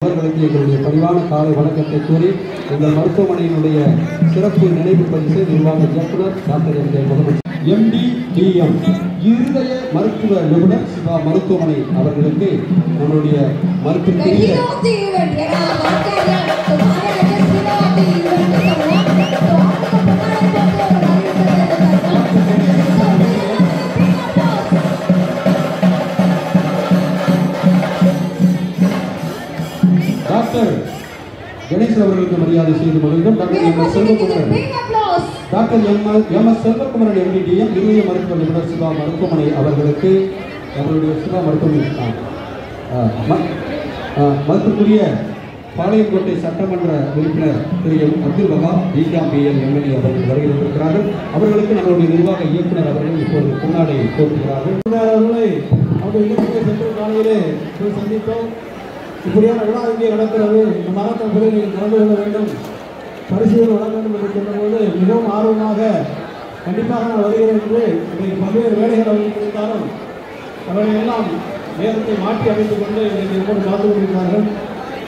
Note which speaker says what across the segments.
Speaker 1: அவர்களுக்கு எங்களுடைய பணிவான காலை வணக்கத்தை கூறி எங்கள் மருத்துவமனையினுடைய சிறப்பு நினைவு பரிசு நிர்வாக இயக்குனர் டாக்டர் முகமது MD-DM இருதய மருத்துவ நிபுணர் சிவா மருத்துவமனை அவர்களுக்கு நம்மளுடைய மருத்துவ டாக்டர் கணேசன் அவர்களுக்கு மரியாதை செய்து கொள்கிறோம். டாக்டர் MS செல்வகுமரன் MD-DM இருதய மருத்துவ நிபுணர் சிவா மருத்துவமனை அவர்களுக்கு நம்மளுடைய சிவா மருத்துவமனை மருத்துவக்குரிய பாளையங்கோட்டை சட்டமன்ற உறுப்பினர் திரு அப்துல் வகாப் DKBL MLA அவர்கள் வருகை தந்திருக்கிறார்கள். அவர்களுக்கு நம்மளுடைய நிர்வாக இயக்குனர் அவர்கள் இப்போது பொன்னாடை போட்டுகிறார்கள். காலையிலே சந்தித்தோம். இப்படியான விழா இங்கே நடக்கிறது. இந்த மாவட்டம் நீங்கள் கலந்து கொள்ள வேண்டும், பரிசுகள் வழங்க வேண்டும் என்று சொன்னபோது மிகவும் ஆர்வமாக கண்டிப்பாக நான் வருகிறேன் என்று இன்றைக்கு பல்வேறு வேலைகள் அவர்களுக்கு இருந்தாலும் அவர்கள் எல்லாம் நேரத்தை மாற்றி அமைத்துக் கொண்டு இன்றைக்கு எப்போது காத்து கொண்டிருக்கிறார்கள்.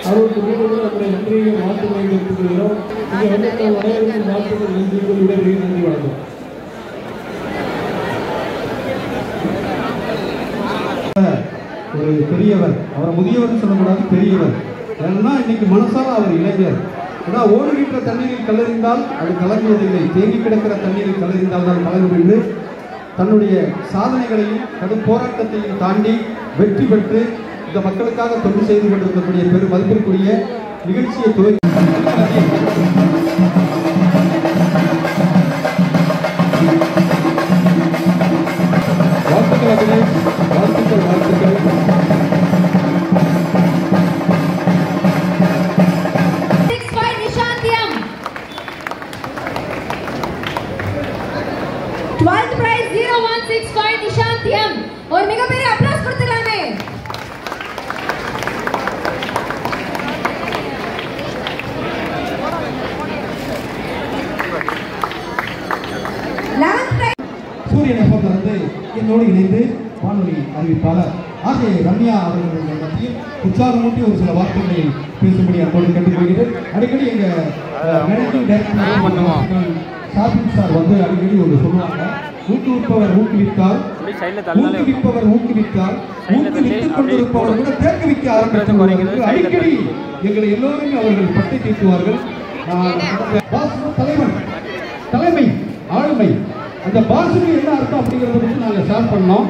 Speaker 1: அவர்களுக்கு மீண்டும் நம்முடைய நன்றியை மாற்றுகளை எடுத்துக் கொள்கிறோம். இங்கே வந்து அனைவருக்கும் மாற்றுகள் நன்றி கூறி நன்றி வணக்கம். ஒரு பெரியவர், அவரை முதியவர் சொல்லக்கூடாது, பெரியவர். ஏன்னா இன்னைக்கு மனசால அவர் இளைஞர். ஏன்னா ஓடுகின்ற தண்ணீரில் கல்லறிந்தால் அது கலங்குவதில்லை, தேங்கி கிடக்கிற தண்ணீரில் கல்லறிந்தால் தான் கலங்கும் என்று தன்னுடைய சாதனைகளையும் கடும் போராட்டத்தையும் தாண்டி வெற்றி பெற்று இந்த மக்களுக்காக தொண்டு செய்து கொண்டிருக்கக்கூடிய பெரும் மதிப்பிற்குரிய நிகழ்ச்சியை துவங்கி வாழ்த்துக்கள் வாழ்த்துக்கள்.
Speaker 2: और मिगपेरी अप्लास கொடுத்துலாமே.
Speaker 1: சூரியன் FM வந்து என்னோடு இணைந்து வானொலி அறிவிப்பாளர் ஆகிய ரம்யா அவர்களுடைய மத்தியில் உற்சாகமூட்டி ஒரு சில வார்த்தைகளை பேசும்படி அப்போது கேட்டுக்கொள்கிறேன். அடிக்கடி எங்கள் மேனேஜிங் டைரக்டர் ஷாபின் சார் வந்து அடிக்கடி ஒரு சொல்லுவாங்க, ஊக்குவிப்பவர் ஊக்குவித்தால் ஊக்குவிப்பவர் ஊக்குவித்தால் ஊக்குவித்துக் கொண்டிருப்பவர் கூட தேக்குவிக்க ஆரம்பித்து அடிக்கடி எங்களை எல்லோரும் அவர்கள் பட்டை தீட்டுவார்கள். தலைவன் தலைமை ஆளுமை, அந்த பாசுக்கு என்ன அர்த்தம் அப்படிங்கிறத பற்றி நாங்கள் ஷேர் பண்ணோம்.